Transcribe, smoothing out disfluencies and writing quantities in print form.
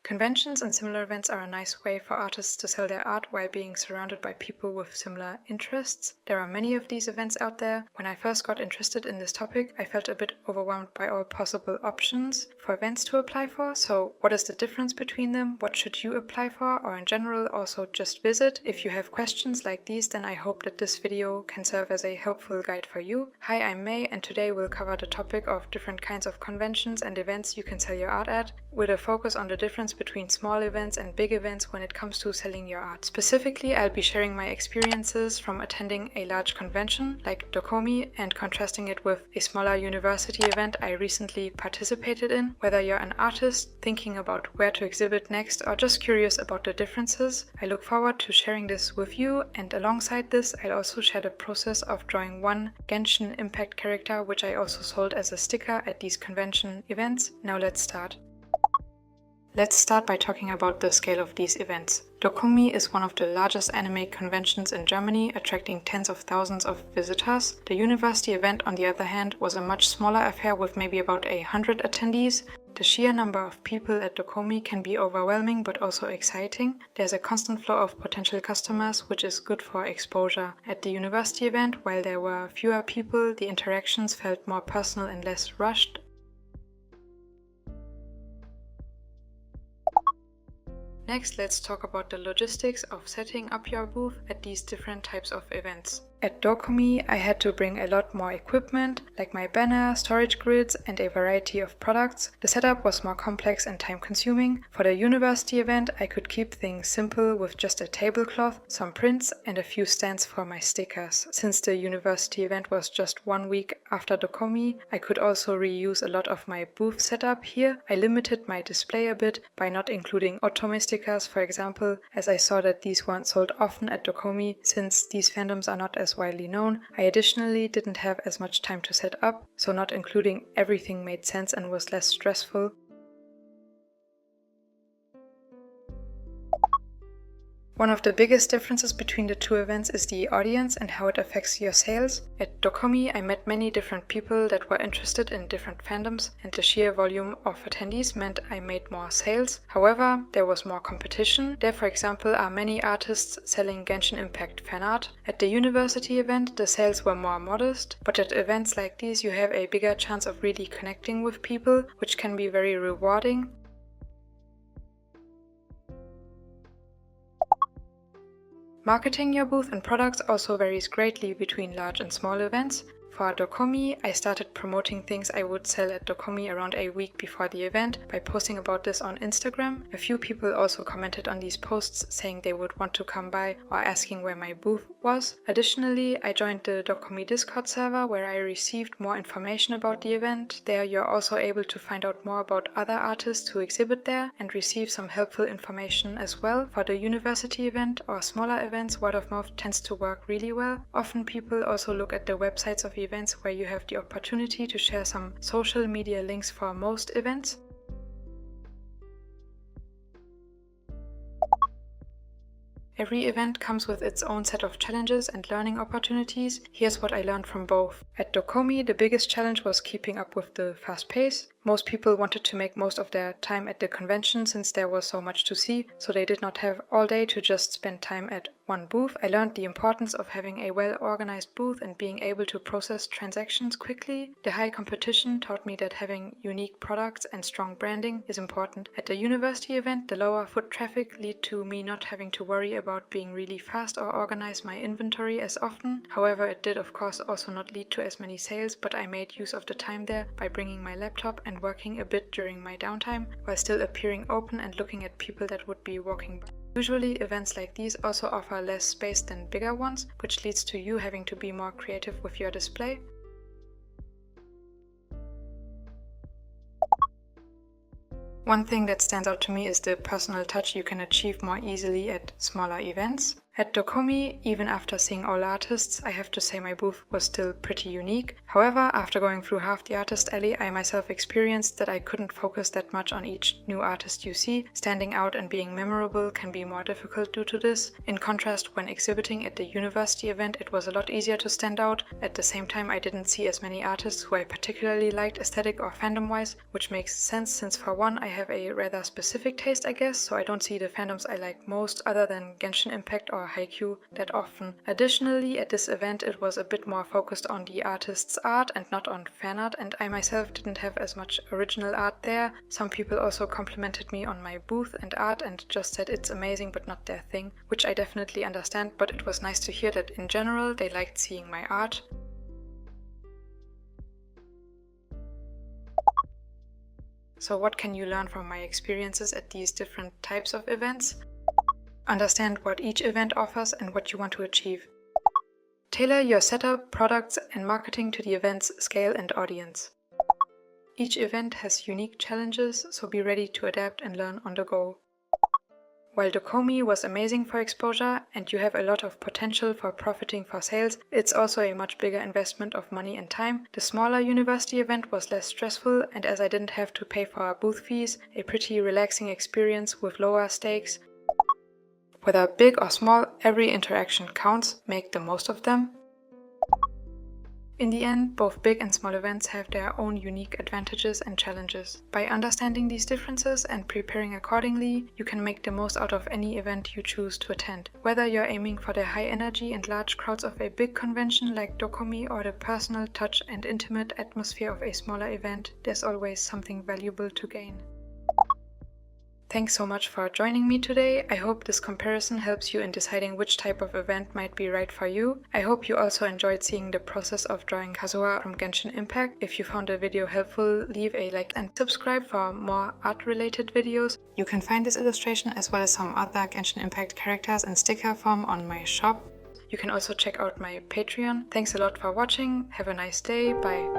Conventions and similar events are a nice way for artists to sell their art while being surrounded by people with similar interests. There are many of these events out there. When I first got interested in this topic, I felt a bit overwhelmed by all possible options for events to apply for. So what is the difference between them? What should you apply for? Or in general, also just visit? If you have questions like these, then I hope that this video can serve as a helpful guide for you. Hi, I'm May, and today we'll cover the topic of different kinds of conventions and events you can sell your art at, with a focus on the difference between small events and big events when it comes to selling your art. Specifically, I'll be sharing my experiences from attending a large convention like Dokomi and contrasting it with a smaller university event I recently participated in. Whether you're an artist thinking about where to exhibit next or just curious about the differences, I look forward to sharing this with you, and alongside this I'll also share the process of drawing one Genshin Impact character, which I also sold as a sticker at these convention events. Now let's start. Let's start by talking about the scale of these events. Dokomi is one of the largest anime conventions in Germany, attracting tens of thousands of visitors. The university event, on the other hand, was a much smaller affair with maybe about 100 attendees. The sheer number of people at Dokomi can be overwhelming but also exciting. There's a constant flow of potential customers, which is good for exposure. At the university event, while there were fewer people, the interactions felt more personal and less rushed. Next, let's talk about the logistics of setting up your booth at these different types of events. At Dokomi, I had to bring a lot more equipment, like my banner, storage grids, and a variety of products. The setup was more complex and time-consuming. For the university event, I could keep things simple with just a tablecloth, some prints, and a few stands for my stickers. Since the university event was just 1 week after Dokomi, I could also reuse a lot of my booth setup here. I limited my display a bit by not including Dokomi stickers, for example, as I saw that these weren't sold often at Dokomi, since these fandoms are not as widely known. I additionally didn't have as much time to set up, so not including everything made sense and was less stressful. One of the biggest differences between the two events is the audience and how it affects your sales. At Dokomi, I met many different people that were interested in different fandoms, and the sheer volume of attendees meant I made more sales. However, there was more competition. There, for example, are many artists selling Genshin Impact fan art. At the university event, the sales were more modest, but at events like these you have a bigger chance of really connecting with people, which can be very rewarding. Marketing your booth and products also varies greatly between large and small events. For Dokomi, I started promoting things I would sell at Dokomi around a week before the event by posting about this on Instagram. A few people also commented on these posts saying they would want to come by or asking where my booth was. Additionally, I joined the Dokomi Discord server where I received more information about the event. There you're also able to find out more about other artists who exhibit there and receive some helpful information as well. For the university event or smaller events, word of mouth tends to work really well. Often people also look at the websites of events where you have the opportunity to share some social media links for most events. Every event comes with its own set of challenges and learning opportunities. Here's what I learned from both. At Dokomi, the biggest challenge was keeping up with the fast pace. Most people wanted to make most of their time at the convention since there was so much to see, so they did not have all day to just spend time at one booth. I learned the importance of having a well-organized booth and being able to process transactions quickly. The high competition taught me that having unique products and strong branding is important. At the university event, the lower foot traffic led to me not having to worry about being really fast or organize my inventory as often. However, it did of course also not lead to as many sales, but I made use of the time there by bringing my laptop and working a bit during my downtime while still appearing open and looking at people that would be walking by. Usually events like these also offer less space than bigger ones, which leads to you having to be more creative with your display. One thing that stands out to me is the personal touch you can achieve more easily at smaller events. At Dokomi, even after seeing all artists, I have to say my booth was still pretty unique. However, after going through half the artist alley, I myself experienced that I couldn't focus that much on each new artist you see. Standing out and being memorable can be more difficult due to this. In contrast, when exhibiting at the university event, it was a lot easier to stand out. At the same time, I didn't see as many artists who I particularly liked aesthetic or fandom-wise, which makes sense since for one, I have a rather specific taste, I guess, so I don't see the fandoms I like most other than Genshin Impact or Haikyuu that often. Additionally, at this event it was a bit more focused on the artist's art and not on fan art, and I myself didn't have as much original art there. Some people also complimented me on my booth and art and just said it's amazing but not their thing, which I definitely understand, but it was nice to hear that in general they liked seeing my art. So what can you learn from my experiences at these different types of events? Understand what each event offers and what you want to achieve. Tailor your setup, products, and marketing to the event's scale and audience. Each event has unique challenges, so be ready to adapt and learn on the go. While Dokomi was amazing for exposure and you have a lot of potential for profiting for sales, it's also a much bigger investment of money and time. The smaller university event was less stressful, and as I didn't have to pay for booth fees, a pretty relaxing experience with lower stakes. Whether big or small, every interaction counts, make the most of them. In the end, both big and small events have their own unique advantages and challenges. By understanding these differences and preparing accordingly, you can make the most out of any event you choose to attend. Whether you're aiming for the high energy and large crowds of a big convention like Dokomi or the personal touch and intimate atmosphere of a smaller event, there's always something valuable to gain. Thanks so much for joining me today. I hope this comparison helps you in deciding which type of event might be right for you. I hope you also enjoyed seeing the process of drawing Kazuha from Genshin Impact. If you found the video helpful, leave a like and subscribe for more art-related videos. You can find this illustration as well as some other Genshin Impact characters in sticker form on my shop. You can also check out my Patreon. Thanks a lot for watching. Have a nice day. Bye.